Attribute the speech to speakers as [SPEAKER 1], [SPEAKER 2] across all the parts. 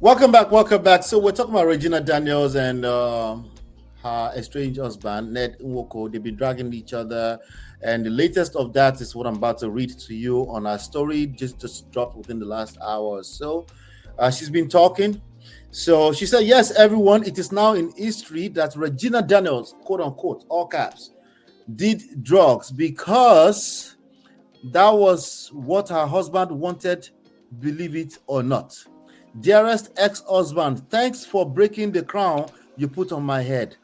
[SPEAKER 1] Welcome back. Welcome back. So we're talking about Regina Daniels and her estranged husband Ned Nwoko. They've been dragging each other, and the latest of that is what I'm about to read to you on our story. Just dropped within the last hour or so. She's been talking. So she said, "Yes, everyone. It is now in history that Regina Daniels, quote unquote, all caps, did drugs because that was what her husband wanted, believe it or not." Dearest ex-husband, thanks for breaking the crown you put on my head.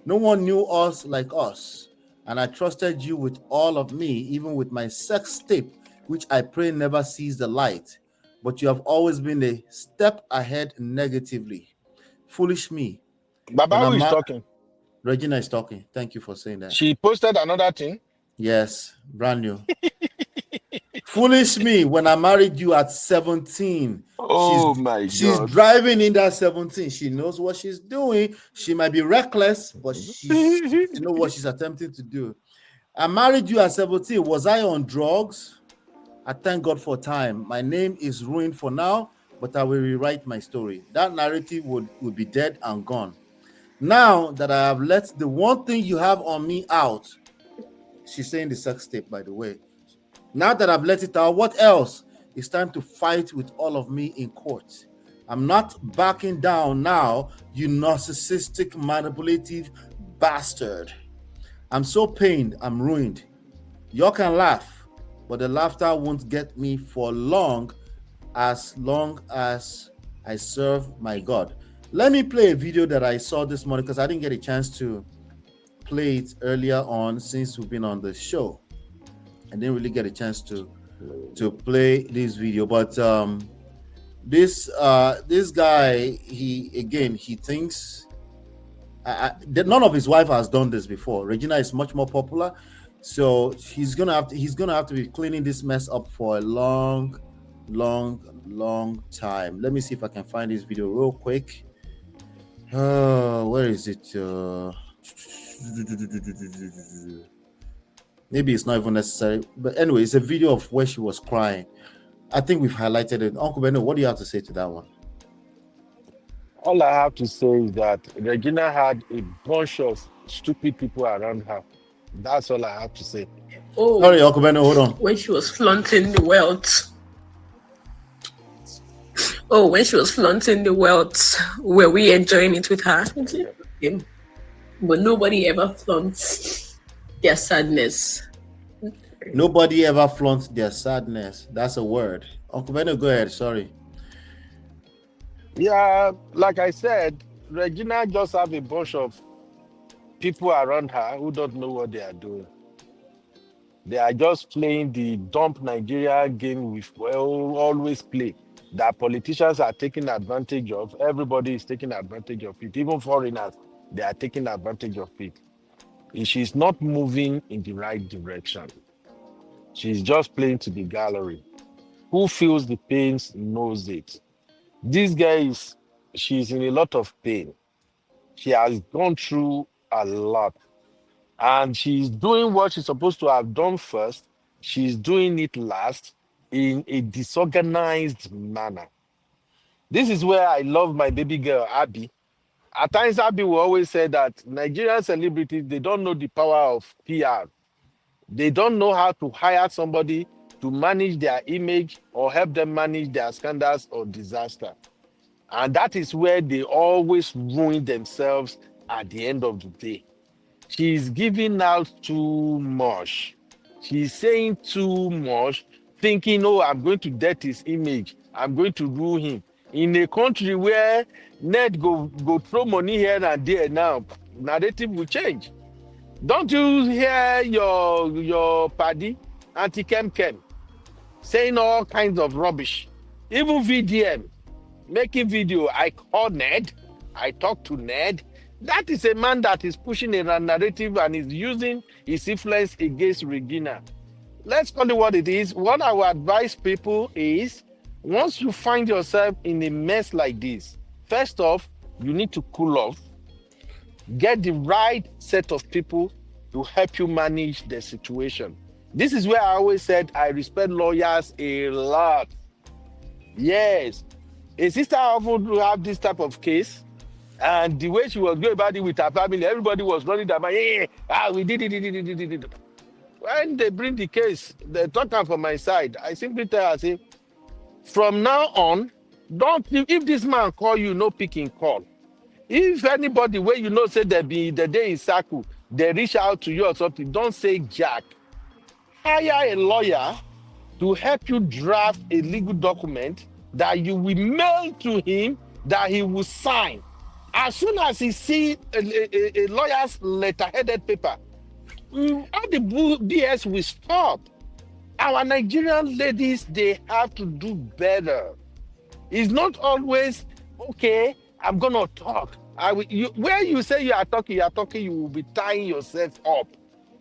[SPEAKER 1] No one knew us like us, and I trusted you with all of me, even with my sex tape, which I pray never sees the light. But you have always been a step ahead negatively. Foolish me. When
[SPEAKER 2] Baba, who
[SPEAKER 1] I'm
[SPEAKER 2] is talking?
[SPEAKER 1] Regina is talking. Thank you for saying that.
[SPEAKER 2] She posted another thing.
[SPEAKER 1] Yes, brand new. Foolish me when I married you at 17.
[SPEAKER 2] Oh my
[SPEAKER 1] She's
[SPEAKER 2] God.
[SPEAKER 1] driving in that 17. She knows what she's doing. She might be reckless, but she knows what she's attempting to do. I married you at 17. Was I on drugs? I thank God for time. My name is ruined for now, but I will rewrite my story. That narrative would be dead and gone. Now that I have let the one thing you have on me out, she's saying the sex tape, by the way. Now that I've let it out, what else? It's time to fight with all of me in court. I'm not backing down now, you narcissistic, manipulative bastard. I'm so pained, I'm ruined. Y'all can laugh, but the laughter won't get me for long as I serve my God. Let me play a video that I saw this morning because I didn't get a chance to play it earlier on since we've been on the show. I didn't really get a chance to play this video, but this guy, he thinks that none of his wife has done this before. Regina is much more popular, so he's gonna have to be cleaning this mess up for a long time. Let me see if I can find this video real quick. Where is it? Maybe it's not even necessary, but anyway, it's a video of where she was crying. I think we've highlighted it. Uncle Beno, what do you have to say to that one?
[SPEAKER 2] All I have to say is that Regina had a bunch of stupid people around her. That's all I have to say.
[SPEAKER 3] Oh,
[SPEAKER 1] Sorry, Uncle Beno, hold on.
[SPEAKER 3] when she was flaunting the wealth. Oh, when she was flaunting the wealth, were we enjoying it with her? But nobody ever flaunts their sadness.
[SPEAKER 1] Nobody ever flaunts their sadness. That's a word. Uncle Beno, go ahead. Sorry.
[SPEAKER 2] Yeah, like I said, Regina just have a bunch of people around her who don't know what they are doing. They are just playing the dump Nigeria game we always play. That politicians are taking advantage of. Everybody is taking advantage of it. Even foreigners, they are taking advantage of it. She's not moving in the right direction. She's just playing to the gallery. Who feels the pains knows it. This guy she's in a lot of pain. She has gone through a lot. And she's doing what she's supposed to have done first. She's doing it last in a disorganized manner. This is where I love my baby girl, Abby. At times, Abby will always say that Nigerian celebrities, they don't know the power of PR. They don't know how to hire somebody to manage their image or help them manage their scandals or disaster. And that is where they always ruin themselves at the end of the day. She's giving out too much. She's saying too much, thinking, oh, I'm going to dirt his image. I'm going to ruin him. In a country where Ned go throw money here and there now, narrative will change. Don't you hear your paddy, anti-Kem saying all kinds of rubbish? Even VDM, making video, I call Ned, I talk to Ned. That is a man that is pushing a narrative and is using his influence against Regina. Let's call it what it is. What I would advise people is, once you find yourself in a mess like this, first off, you need to cool off. Get the right set of people to help you manage the situation. This is where I always said I respect lawyers a lot. Yes, A sister often have this type of case, and the way she was going about it with her family, everybody was running their mind. Yeah, we did it. When they bring the case, they talk am for my side. I simply tell her, say, from now on, don't if this man call you, no picking call. If anybody where you know say they be the day in circle, they reach out to you or something, don't say jack. Hire a lawyer to help you draft a legal document that you will mail to him that he will sign. As soon as he see a lawyer's letter-headed paper, all the BS will stop. Our Nigerian ladies, they have to do better. It's not always, okay, I'm going to talk. Where you say you are talking, you will be tying yourself up.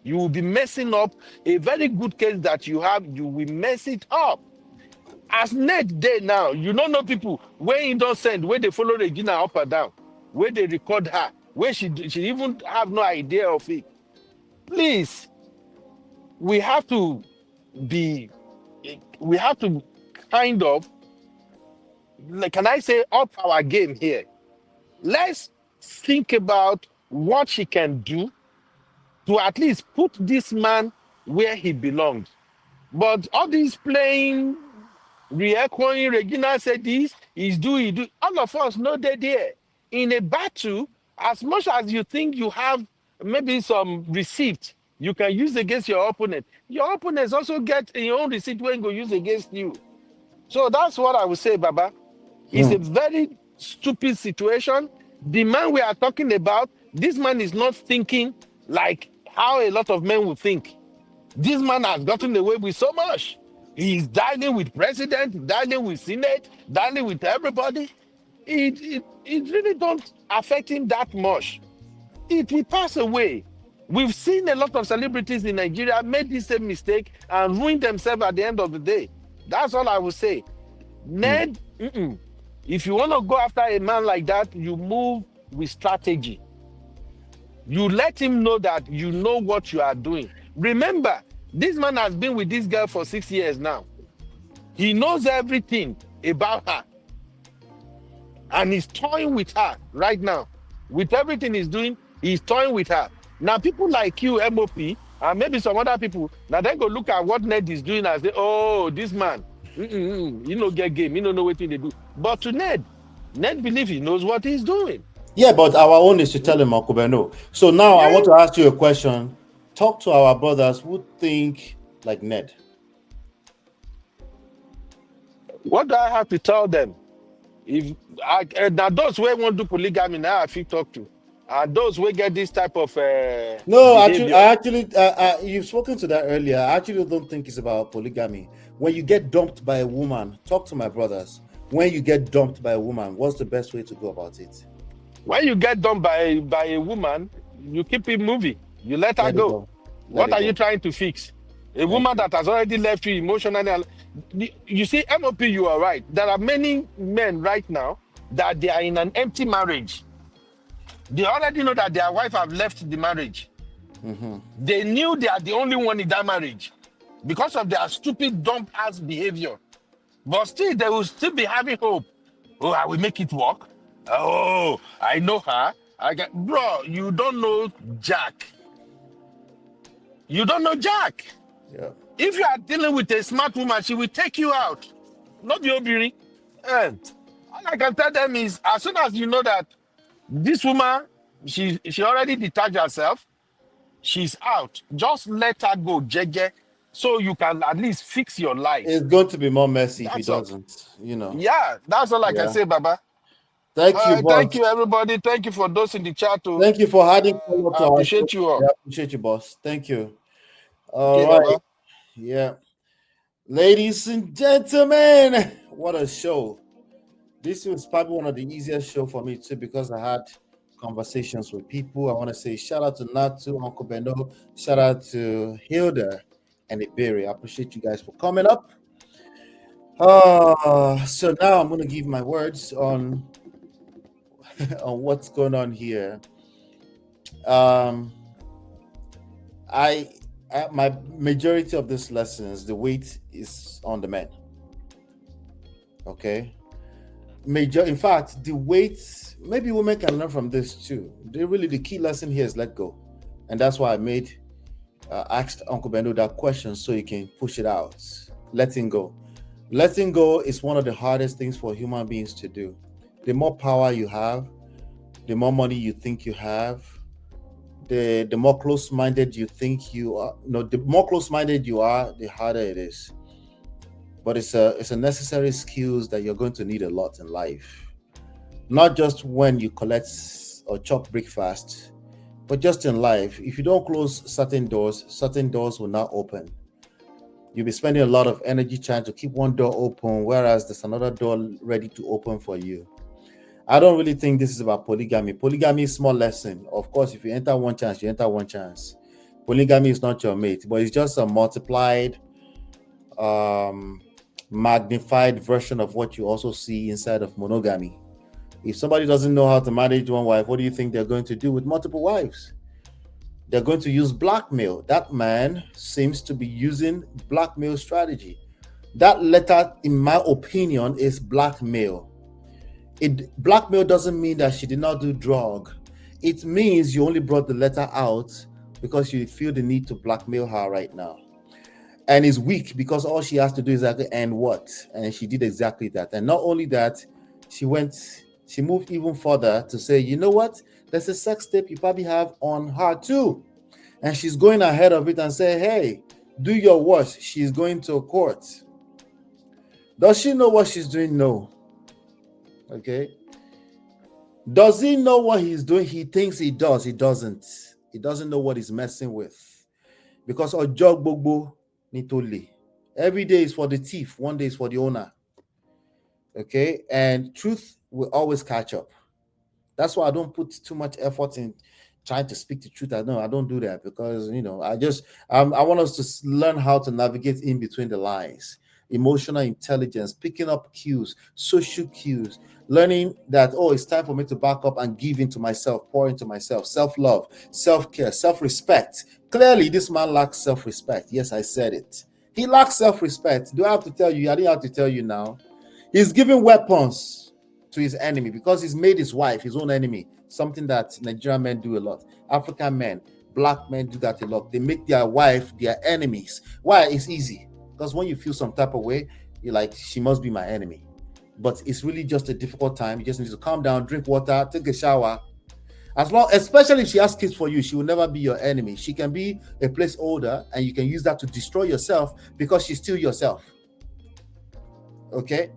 [SPEAKER 2] You will be messing up a very good case that you have, you will mess it up. As Ned day now, you don't know people where you don't send, where they follow Regina up and down, where they record her, where she even have no idea of it. Please, we have to kind of, can I say, up our game here. Let's think about what she can do to at least put this man where he belongs. But all these playing, re-echoing, Regina said this, he do. All of us know they're there. In a battle, as much as you think you have maybe some receipt you can use against your opponents also get your own receipt when go use against you. So that's what I would say, Baba. It's a very stupid situation. The man we are talking about, this man is not thinking like how a lot of men would think. This man has gotten away with so much. He's dining with president, dining with senate, dining with everybody. It really don't affect him that much. It will pass away. We've seen a lot of celebrities in Nigeria make this same mistake and ruin themselves at the end of the day. That's all I will say. Ned, if you want to go after a man like that, you move with strategy. You let him know that you know what you are doing. Remember, this man has been with this girl for 6 years now. He knows everything about her. And he's toying with her right now. With everything he's doing, he's toying with her. Now, people like you, MOP, and maybe some other people, now they go look at what Ned is doing and say, oh, this man, you know, get game, you don't know what they do. But to Ned believes he knows what he's doing.
[SPEAKER 1] Yeah, but our own is to tell him, Uncle Beno. So now I want to ask you a question. Talk to our brothers who think like Ned.
[SPEAKER 2] What do I have to tell them? If now those who want to do polygamy now, I feel talk to, and those who get this type of
[SPEAKER 1] No,
[SPEAKER 2] behavior.
[SPEAKER 1] you've spoken to that earlier. I actually don't think it's about polygamy. When you get dumped by a woman, talk to my brothers. When you get dumped by a woman, what's the best way to go about it?
[SPEAKER 2] When you get dumped by a woman, you keep it moving. You let her go. What are you trying to fix? A woman that has already left you emotionally. You see, MOP, you are right. There are many men right now that they are in an empty marriage. They already know that their wife have left the marriage. They knew they are the only one in that marriage because of their stupid, dumb-ass behavior. But still, they will still be having hope. Oh, I will make it work. Oh, I know her. Bro, you don't know Jack. You don't know Jack.
[SPEAKER 1] Yeah.
[SPEAKER 2] If you are dealing with a smart woman, she will take you out. Not the Obiri. And all I can tell them is, as soon as you know that this woman, she already detached herself, she's out. Just let her go, Jeje, so you can at least fix your life.
[SPEAKER 1] It's going to be more messy
[SPEAKER 2] That's
[SPEAKER 1] if he doesn't, you know.
[SPEAKER 2] Yeah, that's all I can say, Baba.
[SPEAKER 1] Thank you, boss.
[SPEAKER 2] Thank you, everybody. Thank you for those in the chat.
[SPEAKER 1] Thank you for adding color to
[SPEAKER 2] I
[SPEAKER 1] our
[SPEAKER 2] appreciate
[SPEAKER 1] show.
[SPEAKER 2] you all.
[SPEAKER 1] Yeah, I appreciate you, boss. Thank you. All
[SPEAKER 2] Okay,
[SPEAKER 1] right.
[SPEAKER 2] Baba.
[SPEAKER 1] Yeah. Ladies and gentlemen, what a show. This was probably one of the easiest show for me too because I had conversations with people. I want to say shout out to Natu, Uncle Beno, shout out to Hilda and Iberi. I appreciate you guys for coming up. So now I'm gonna give my words on on what's going on here. My majority of these lessons, the weight is on the men. Okay. major. In fact, the weight. Maybe women can learn from this too. The key lesson here is let go, and that's why I made asked Uncle Bendo that question so he can push it out. Letting go. Letting go is one of the hardest things for human beings to do. The more power you have, the more money you think you have, the more close-minded you think you are. No, the more close-minded you are, the harder it is. But it's a necessary skills that you're going to need a lot in life. Not just when you collect or chop breakfast, but just in life. If you don't close certain doors will not open. You'll be spending a lot of energy trying to keep one door open, whereas there's another door ready to open for you. I don't really think this is about polygamy. Polygamy is small lesson. Of course, if you enter one chance, you enter one chance. Polygamy is not your mate, but it's just a multiplied, um, magnified version of what you also see inside of monogamy. If somebody doesn't know how to manage one wife, what do you think they're going to do with multiple wives? They're going to use blackmail. That man seems to be using blackmail strategy. That letter, in my opinion, is blackmail. Blackmail doesn't mean that she did not do drug. It means you only brought the letter out because you feel the need to blackmail her right now. And it's weak because all she has to do is like, and what? And she did exactly that. And not only that, she moved even further to say, you know what? There's a sex tape you probably have on her too. And she's going ahead of it and say, hey, do your worst. She's going to court. Does she know what she's doing? No. Okay. Does he know what he's doing? He thinks he does. He doesn't. He doesn't know what he's messing with. Because Ojo Gbogbo Nitole. Every day is for the thief. One day is for the owner. Okay. And truth will always catch up. That's why I don't put too much effort in trying to speak the truth. I don't do that because I want us to learn how to navigate in between the lines. Emotional intelligence, picking up cues, social cues, learning that it's time for me to back up and give into myself, pour into myself, self-love, self-care, self-respect. Clearly, this man lacks self-respect. Yes, I said it. He lacks self-respect. Do I have to tell you? I didn't have to tell you now. He's giving weapons to his enemy because he's made his wife his own enemy. Something that Nigerian men do a lot. African men, black men do that a lot. They make their wife their enemies. Why? It's easy. Because when you feel some type of way, you're like, she must be my enemy. But it's really just a difficult time. You just need to calm down, drink water, take a shower. Especially if she has kids for you, she will never be your enemy. She can be a placeholder and you can use that to destroy yourself because she's still yourself. Okay?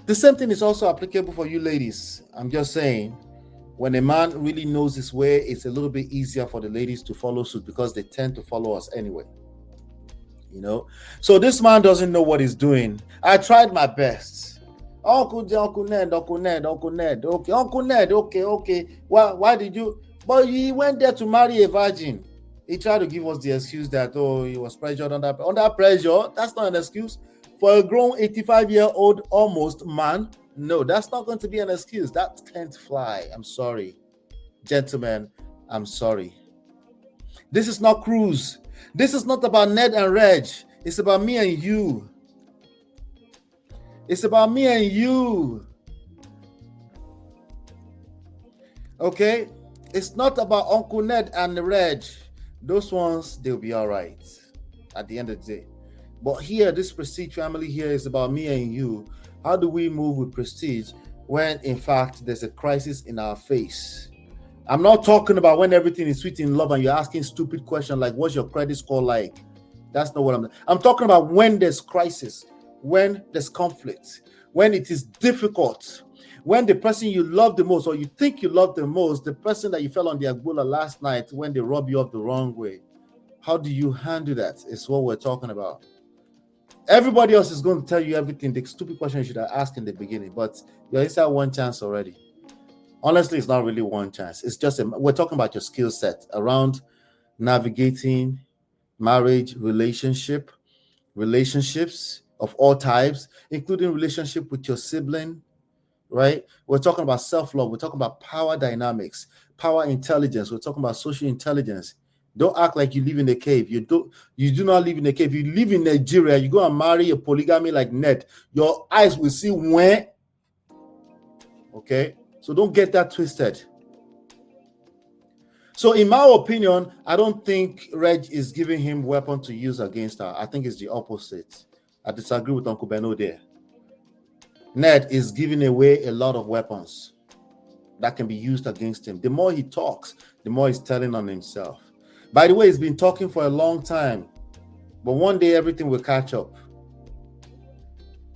[SPEAKER 1] The same thing is also applicable for you ladies. I'm just saying, when a man really knows his way, it's a little bit easier for the ladies to follow suit because they tend to follow us anyway. So this man doesn't know what he's doing. I tried my best. Uncle Ned. Okay, Uncle Ned. Okay. Why did you? But he went there to marry a virgin. He tried to give us the excuse that he was pressured under pressure. That's not an excuse for a grown 85-year-old almost man. No, that's not going to be an excuse. That can't fly. I'm sorry, gentlemen. I'm sorry. This is not cruise. This is not about Ned and Reg. It's about me and you. It's about me and you. Okay? It's not about Uncle Ned and Reg. Those ones, they'll be all right at the end of the day. But here, this Prestige family here is about me and you. How do we move with Prestige when, in fact, there's a crisis in our face? I'm not talking about when everything is sweet in love and you're asking stupid questions like, what's your credit score like? That's not what I'm talking about when there's crisis, when there's conflict, when it is difficult, when the person you love the most or you think you love the most, the person that you fell on the agbola last night when they rub you off the wrong way. How do you handle that? It's what we're talking about. Everybody else is going to tell you everything, the stupid question you should have asked in the beginning, but you're inside one chance already. Honestly, it's not really one chance. It's just we're talking about your skill set around navigating marriage, relationships of all types, including relationship with your sibling, right? We're talking about self-love. We're talking about power dynamics, power intelligence. We're talking about social intelligence. Don't act like you live in a cave. You do not live in a cave. You live in Nigeria. You go and marry a polygamy like Ned. Your eyes will see when Okay? So don't get that twisted. So in my opinion, I don't think Reg is giving him weapon to use against her. I think it's the opposite. I disagree with Uncle Beno there. Ned is giving away a lot of weapons that can be used against him. The more he talks, the more he's telling on himself. By the way, he's been talking for a long time, but one day everything will catch up.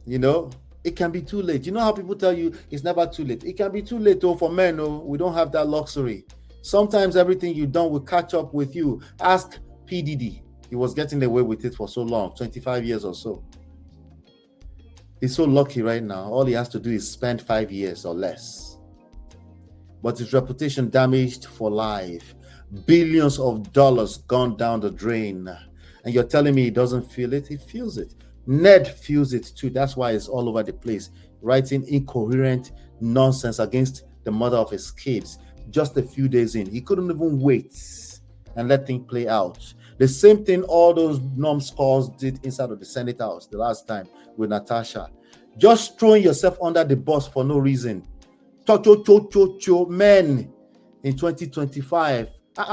[SPEAKER 1] You know, it can be too late. You know how people tell you it's never too late? It can be too late though for men. No, we don't have that luxury. Sometimes everything you've done will catch up with you. Ask P. Diddy. He was getting away with it for so long, 25 years or so. He's so lucky right now. All he has to do is spend 5 years or less. But his reputation damaged for life. Billions of dollars gone down the drain. And you're telling me he doesn't feel it? He feels it. Ned feels it too. That's why it's all over the place, writing incoherent nonsense against the mother of his kids. Just a few days in, he couldn't even wait and let things play out. The same thing all those numbskulls did inside of the Senate House the last time with Natasha. Just throwing yourself under the bus for no reason. Men in 2025.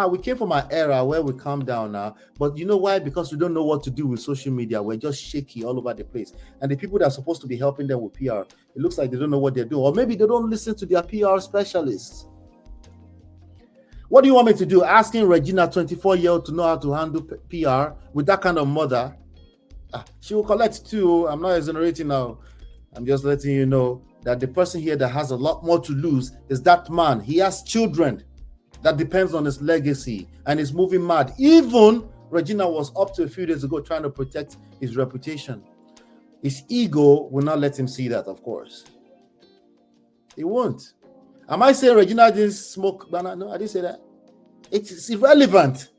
[SPEAKER 1] We came from an era where we calm down now, but you know why? Because we don't know what to do with social media. We're just shaky all over the place. And the people that are supposed to be helping them with PR, it looks like they don't know what they're doing. Or maybe they don't listen to their PR specialists. What do you want me to do? Asking Regina, 24-year-old, to know how to handle PR with that kind of mother? She will collect too. I'm not exonerating now. I'm just letting you know that the person here that has a lot more to lose is that man. He has children that depends on his legacy and is moving mad. Even Regina was up to a few days ago trying to protect his reputation. His ego will not let him see that, of course. It won't. Am I saying Regina didn't smoke banana? No, I didn't say that. It's irrelevant.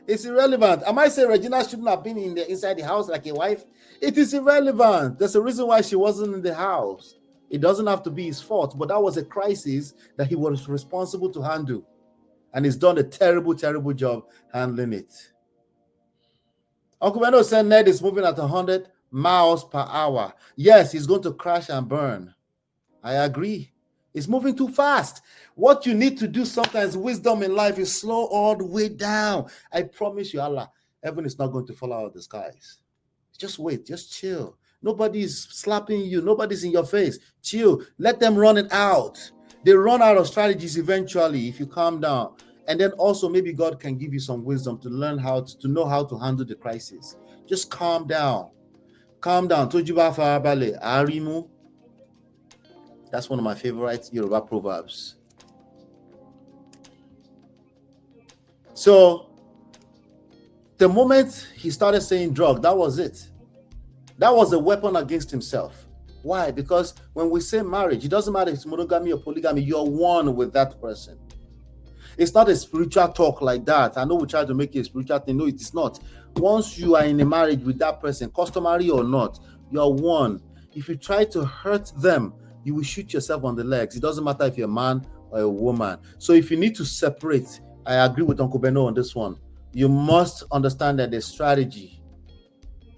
[SPEAKER 1] It's irrelevant. Am I saying Regina shouldn't have been inside the house like a wife? It is irrelevant. There's a reason why she wasn't in the house. It doesn't have to be his fault, but that was a crisis that he was responsible to handle. And he's done a terrible, terrible job handling it. Uncle Beno said Ned is moving at 100 miles per hour. Yes, he's going to crash and burn. I agree. It's moving too fast. What you need to do sometimes, wisdom in life, is slow all the way down. I promise you, Allah, heaven is not going to fall out of the skies. Just wait, just chill. Nobody's slapping you. Nobody's in your face. Chill. Let them run it out. They run out of strategies eventually if you calm down. And then also maybe God can give you some wisdom to learn how to know how to handle the crisis. Just calm down. Calm down. Tojuba farabale arimu. That's one of my favorite Yoruba proverbs. So the moment he started saying drug, that was it. That was a weapon against himself. Why? Because when we say marriage, it doesn't matter if it's monogamy or polygamy, you're one with that person. It's not a spiritual talk like that. I know we try to make it a spiritual thing. No, it is not. Once you are in a marriage with that person, customary or not, you're one. If you try to hurt them, you will shoot yourself on the legs. It doesn't matter if you're a man or a woman. So if you need to separate, I agree with Uncle Beno on this one. You must understand that there's strategy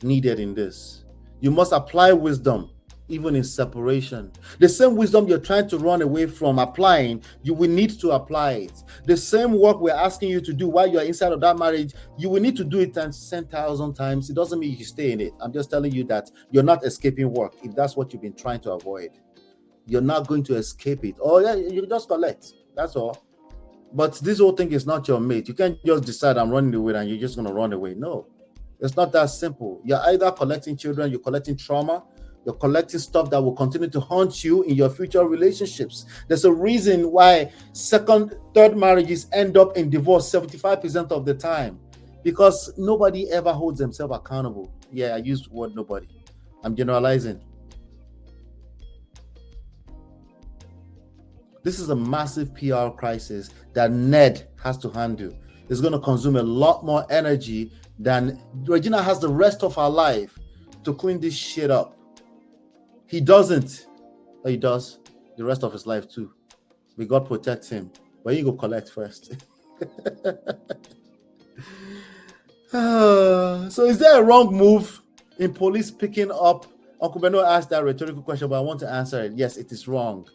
[SPEAKER 1] needed in this. You must apply wisdom even in separation. The same wisdom you're trying to run away from applying, you will need to apply it. The same work we're asking you to do while you're inside of that marriage, you will need to do it 10,000 times. It doesn't mean you stay in it. I'm just telling you that you're not escaping work if that's what you've been trying to avoid. You're not going to escape it. Oh yeah, you just collect. That's all. But this whole thing is not your mate. You can't just decide I'm running away and you're just going to run away. No, it's not that simple. You're either collecting children, you're collecting trauma, you're collecting stuff that will continue to haunt you in your future relationships. There's a reason why second, third marriages end up in divorce 75% of the time, because nobody ever holds themselves accountable. Yeah, I use the word nobody. I'm generalizing. This is a massive PR crisis that Ned has to handle. It's going to consume a lot more energy than Regina has the rest of her life to clean this shit up. He doesn't. But he does the rest of his life too. May God protect him. But you go collect first. So is there a wrong move in police picking up? Uncle Beno asked that rhetorical question, but I want to answer it. Yes, it is wrong.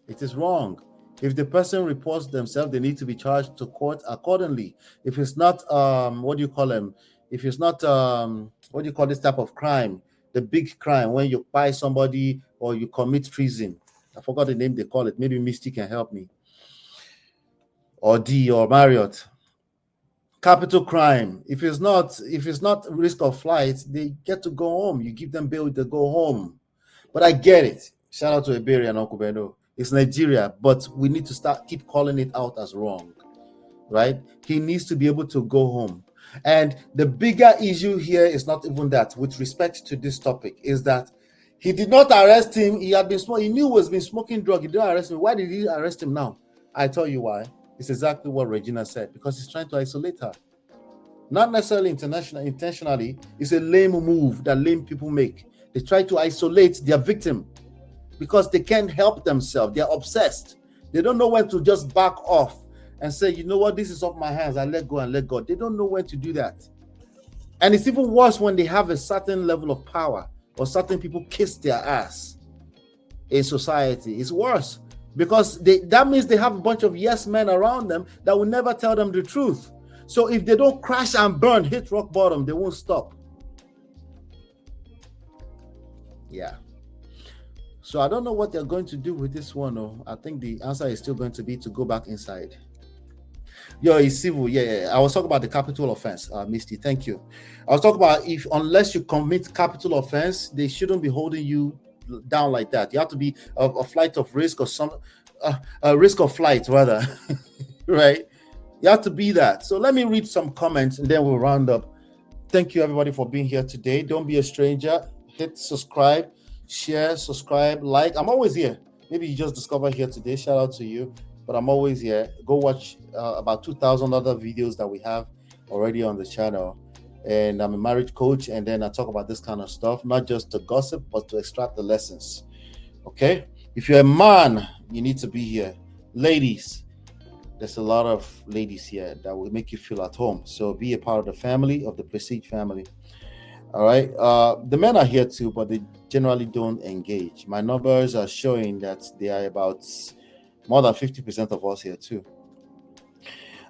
[SPEAKER 1] It is wrong. If the person reports themselves, they need to be charged to court accordingly. If it's not, what do you call them? If it's not, what do you call this type of crime? The big crime when you buy somebody or you commit treason. I forgot the name they call it. Maybe Misty can help me. Or D or Marriott. Capital crime. If it's not risk of flight, they get to go home. You give them bail, they go home. But I get it. Shout out to Eberi and Uncle Beno. It's Nigeria, but we need to keep calling it out as wrong, right? He needs to be able to go home. And the bigger issue here is not even that. With respect to this topic, is that he did not arrest him. He had been smoking. He knew he was been smoking drug. He didn't arrest him. Why did he arrest him now? I tell you why. It's exactly what Regina said, because he's trying to isolate her. Not necessarily intentionally. It's a lame move that lame people make. They try to isolate their victim because they can't help themselves. They're obsessed. They don't know when to just back off and say, you know what, this is off my hands. I let go and let go. They don't know when to do that. And it's even worse when they have a certain level of power or certain people kiss their ass in society. It's worse because that means they have a bunch of yes men around them that will never tell them the truth. So if they don't crash and burn, hit rock bottom, they won't stop. Yeah. So I don't know what they're going to do with this one. Oh, I think the answer is still going to be to go back inside. Yo, it's civil. Yeah. I was talking about the capital offense, Misty. Thank you. I was talking about unless you commit capital offense, they shouldn't be holding you down like that. You have to be a flight of risk or a risk of flight rather, right? You have to be that. So let me read some comments and then we'll round up. Thank you everybody for being here today. Don't be a stranger. Hit subscribe, share, subscribe, like. I'm always here. Maybe you just discovered here today. Shout out to you. But I'm always here. Go watch about 2,000 other videos that we have already on the channel. And I'm a marriage coach. And then I talk about this kind of stuff, not just to gossip, but to extract the lessons. Okay? If you're a man, you need to be here. Ladies, there's a lot of ladies here that will make you feel at home. So be a part of the family, of the Prestige family. All right. The men are here too, but they generally don't engage. My numbers are showing that they are about more than 50% of us here too.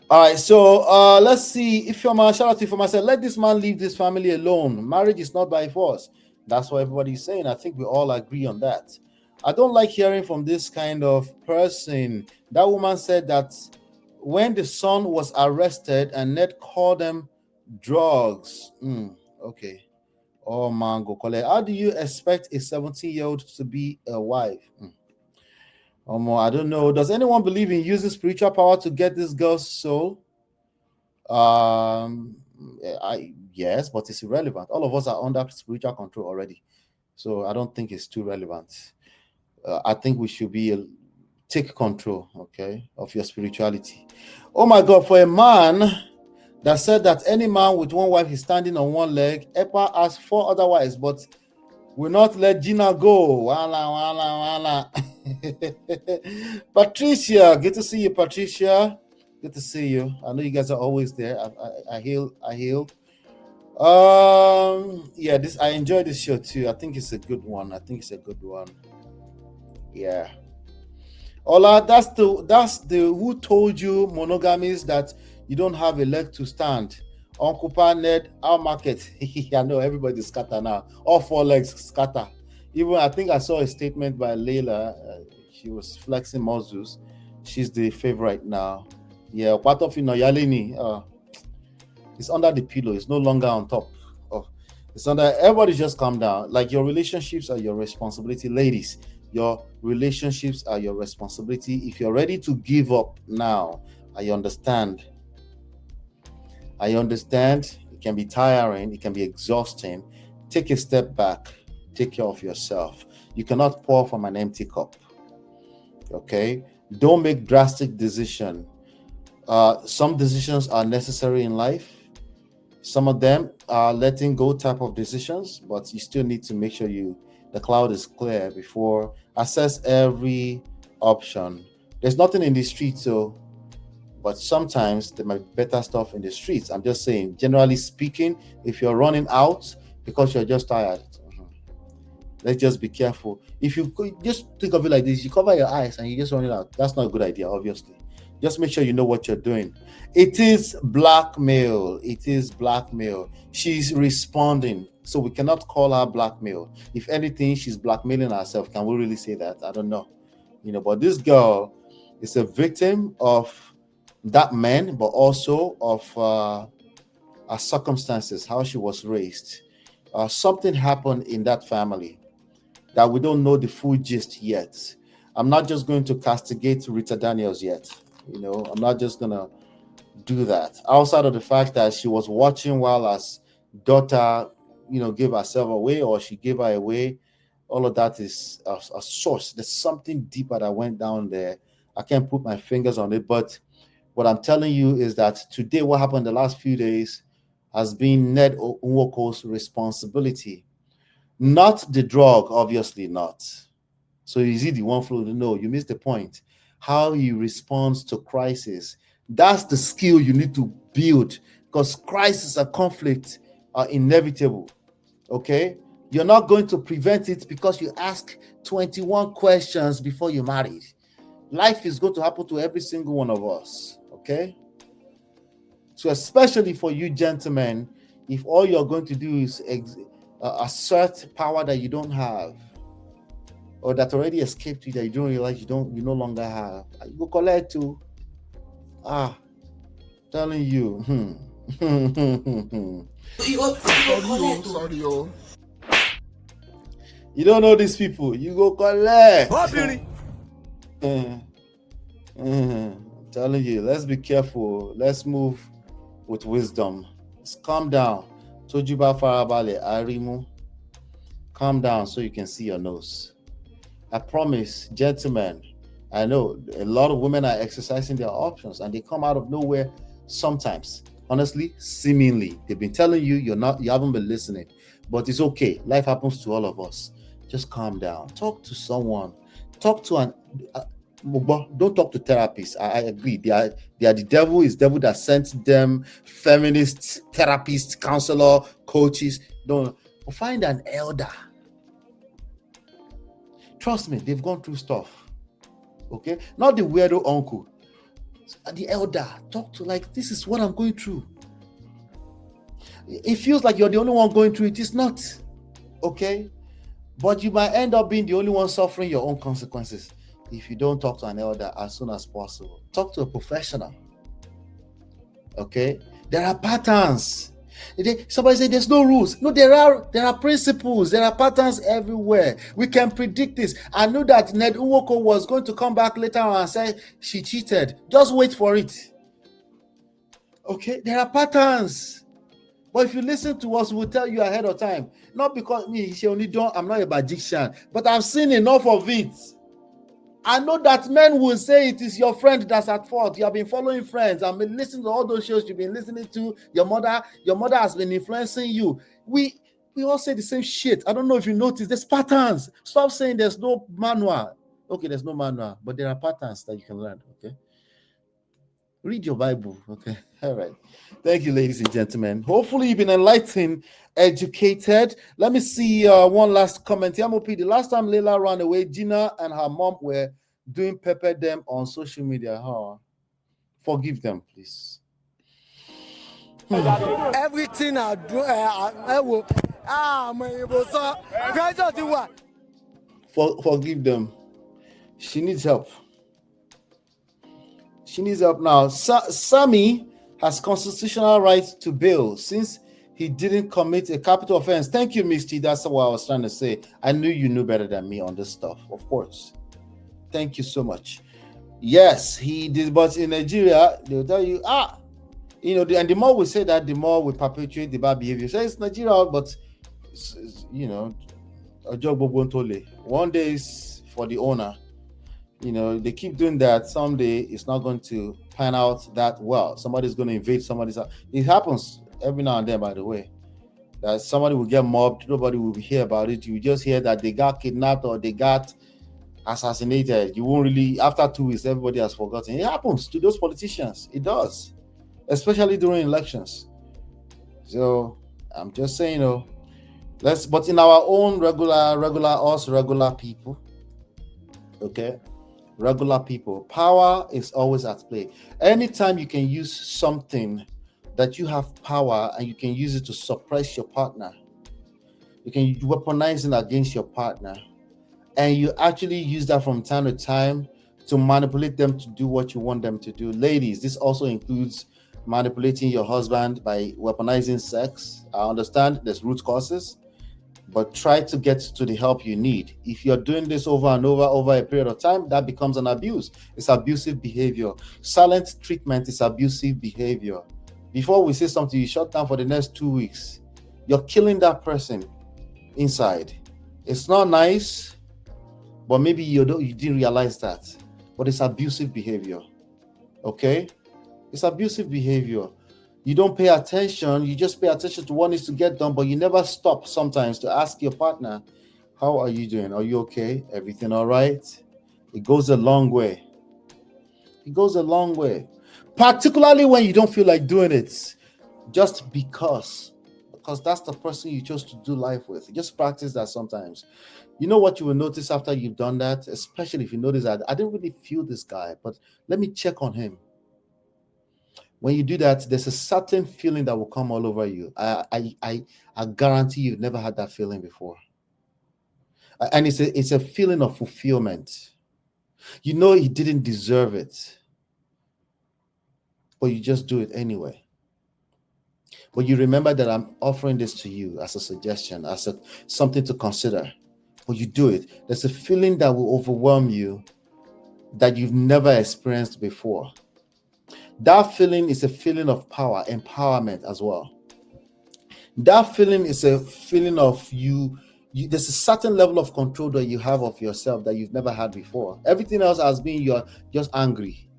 [SPEAKER 1] All right. So let's see. Ifeoma, shout out to Ifeoma, said, let this man leave this family alone. Marriage is not by force. That's what everybody's saying. I think we all agree on that. I don't like hearing from this kind of person. That woman said that when the son was arrested and Ned called them drugs. Okay. Oh, Mango Kole. How do you expect a 17-year-old to be a wife? I don't know. Does anyone believe in using spiritual power to get this girl's soul? Yes, but it's irrelevant. All of us are under spiritual control already. So I don't think it's too relevant. I think we should take control, okay, of your spirituality. Oh my God, for a man that said that any man with one wife is standing on one leg, Epa has 4 other wives, but will not let Gina go. Wala. Patricia, good to see you, Patricia. Good to see you. I know you guys are always there. I hail. Yeah, I enjoy this show too. I think it's a good one. Yeah. Ola, that's the who told you monogamous that you don't have a leg to stand. Uncle Pa, Ned, our market. I know everybody's scatter now. All 4 legs scatter. Even I think I saw a statement by Layla. She was flexing muscles. She's the favorite now. Yeah, part of Yalini. It's under the pillow. It's no longer on top. It's under. Everybody just calm down. Like, your relationships are your responsibility, ladies. Your relationships are your responsibility. If you're ready to give up now, I understand. It can be tiring. It can be exhausting. Take a step back. Take care of yourself. You cannot pour from an empty cup. Okay? Don't make drastic decisions. Some decisions are necessary in life. Some of them are letting go type of decisions, but you still need to make sure the cloud is clear before assess every option. There's nothing in the streets, but sometimes there might be better stuff in the streets. I'm just saying, generally speaking, if you're running out because you're just tired, Let's just be careful. If you just think of it like this, you cover your eyes and you just run it out. That's not a good idea, obviously. Just make sure you know what you're doing. It is blackmail. It is blackmail. She's responding. So we cannot call her blackmail. If anything, she's blackmailing herself. Can we really say that? I don't know. But this girl is a victim of that man, but also of her circumstances, how she was raised. Something happened in that family that we don't know the full gist yet. I'm not just going to castigate Rita Daniels yet. I'm not just going to do that. Outside of the fact that she was watching while her daughter, gave herself away or she gave her away, all of that is a source. There's something deeper that went down there. I can't put my fingers on it, but what I'm telling you is that today, what happened the last few days has been Ned Nwoko's responsibility. Not the drug, obviously not. So is he the one flow? No, you missed the point. How he responds to crisis. That's the skill you need to build, because crisis and conflict are inevitable. Okay? You're not going to prevent it because you ask 21 questions before you marry. Life is going to happen to every single one of us. Okay? So especially for you gentlemen, if all you're going to do is assert power that you don't have, or that already escaped you, that you don't realize you no longer have, you go collect to. Telling you.
[SPEAKER 4] Sorry, oh.
[SPEAKER 1] You don't know these people. You go collect. Telling you, let's be careful. Let's move with wisdom. Let's calm down. Tojuba Farabale Arimu. Calm down so you can see your nose. I promise, gentlemen, I know a lot of women are exercising their options and they come out of nowhere sometimes. Honestly, seemingly. They've been telling you you haven't been listening. But it's okay. Life happens to all of us. Just calm down. Talk to someone. Talk to don't talk to therapists. I agree. They are the devil. Is devil that sent them feminists, therapists, counselor, coaches. Don't find an elder. Trust me, they've gone through stuff. Okay, not the weirdo uncle. The elder. Talk to, like, this is what I'm going through. It feels like you're the only one going through it. It's not. Okay, but you might end up being the only one suffering your own consequences if you don't talk to an elder as soon as possible. Talk to a professional. Okay, there are patterns. Somebody say there's no rules. No, there are principles. There are patterns everywhere. We can predict this. I knew that Ned Nwoko was going to come back later on and say she cheated. Just wait for it. Okay, there are patterns. But if you listen to us, we'll tell you ahead of time. Not because I'm not a magician, but I've seen enough of it. I know that men will say it is your friend that's at fault. You have been following friends. I've been listening to all those shows you've been listening to. Your mother has been influencing you. We all say the same shit. I don't know if you notice. There's patterns. Stop saying there's no manual. Okay, there's no manual, but there are patterns that you can learn. Okay, read your Bible. Okay, all right. Thank you, ladies and gentlemen. Hopefully you've been enlightened, educated. Let me see one last comment. Yamopi, the last time Leila ran away, Gina and her mom were doing pepper them on social media. Forgive them, please.
[SPEAKER 4] Everything I do, I will.
[SPEAKER 1] Forgive them. She needs help. She needs help now. Sammy has constitutional right to bail since he didn't commit a capital offense. Thank you, Misty. That's what I was trying to say. I knew you knew better than me on this stuff, of course. Thank you so much. Yes, he did, but in Nigeria, they'll tell you, and the more we say that, the more we perpetuate the bad behavior. So it's Nigeria, but a job one day is for the owner. They keep doing that. Someday it's not going to pan out that well. Somebody's going to invade somebody's house. It happens every now and then, by the way, that somebody will get mobbed. Nobody will hear about it. You just hear that they got kidnapped or they got assassinated. You won't really, after 2 weeks, everybody has forgotten. It happens to those politicians. It does, especially during elections. So I'm just saying, But in our own regular people, okay, regular people, power is always at play. Anytime you can use something that you have power and you can use it to suppress your partner, you can weaponize it against your partner, and you actually use that from time to time to manipulate them to do what you want them to do. Ladies, this also includes manipulating your husband by weaponizing sex. I understand there's root causes, but try to get to the help you need. If you're doing this over and over a period of time, that becomes an abuse. It's abusive behavior. Silent treatment is abusive behavior. Before we say something, you shut down for the next 2 weeks. You're killing that person inside. It's not nice, but maybe you didn't realize that. But it's abusive behavior. Okay? It's abusive behavior. You don't pay attention. You just pay attention to what needs to get done, but you never stop sometimes to ask your partner, how are you doing? Are you okay? Everything all right? It goes a long way. It goes a long way. Particularly when you don't feel like doing it. Just because that's the person you chose to do life with. Just practice that sometimes. You know what you will notice after you've done that, especially if you notice that I didn't really feel this guy, but let me check on him. When you do that, there's a certain feeling that will come all over you. I guarantee you've never had that feeling before. And it's a feeling of fulfillment. You know you didn't deserve it, but you just do it anyway. But you remember that I'm offering this to you as a suggestion, as something to consider. But you do it. There's a feeling that will overwhelm you that you've never experienced before. That feeling is a feeling of power, empowerment as well. That feeling is a feeling of there's a certain level of control that you have of yourself that you've never had before. Everything else has been you're just angry.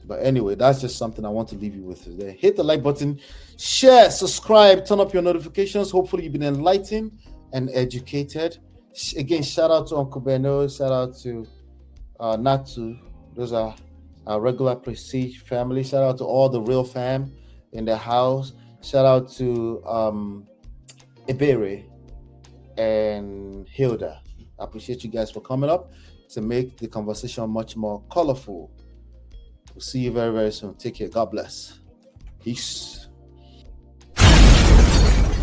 [SPEAKER 1] But anyway, that's just something I want to leave you with today. Hit the like button, share, subscribe, turn up your notifications. Hopefully you've been enlightened and educated. Again, shout out to Uncle Beno, shout out to Natu. Those are our regular Prestige family. Shout out to all the real fam in the house. Shout out to Ibere and Hilda. I appreciate you guys for coming up to make the conversation much more colorful. We'll see you very, very soon. Take care. God bless. Peace.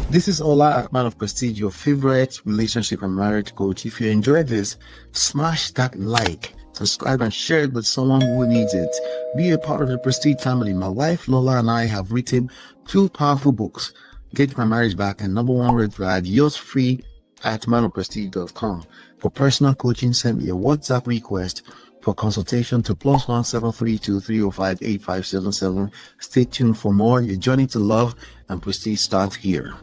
[SPEAKER 5] This is Ola, man of Prestige, your favorite relationship and marriage coach. If you enjoyed this, smash that like, subscribe, and share it with someone who needs it. Be a part of the Prestige family. My wife Lola and I have written 2 powerful books, Get My Marriage Back and Number 1 Red Flag, yours free at manofprestige.com. For personal coaching, send me a WhatsApp request for consultation to +1 732 305 8577. Stay tuned for more. Your journey to love and prestige starts here.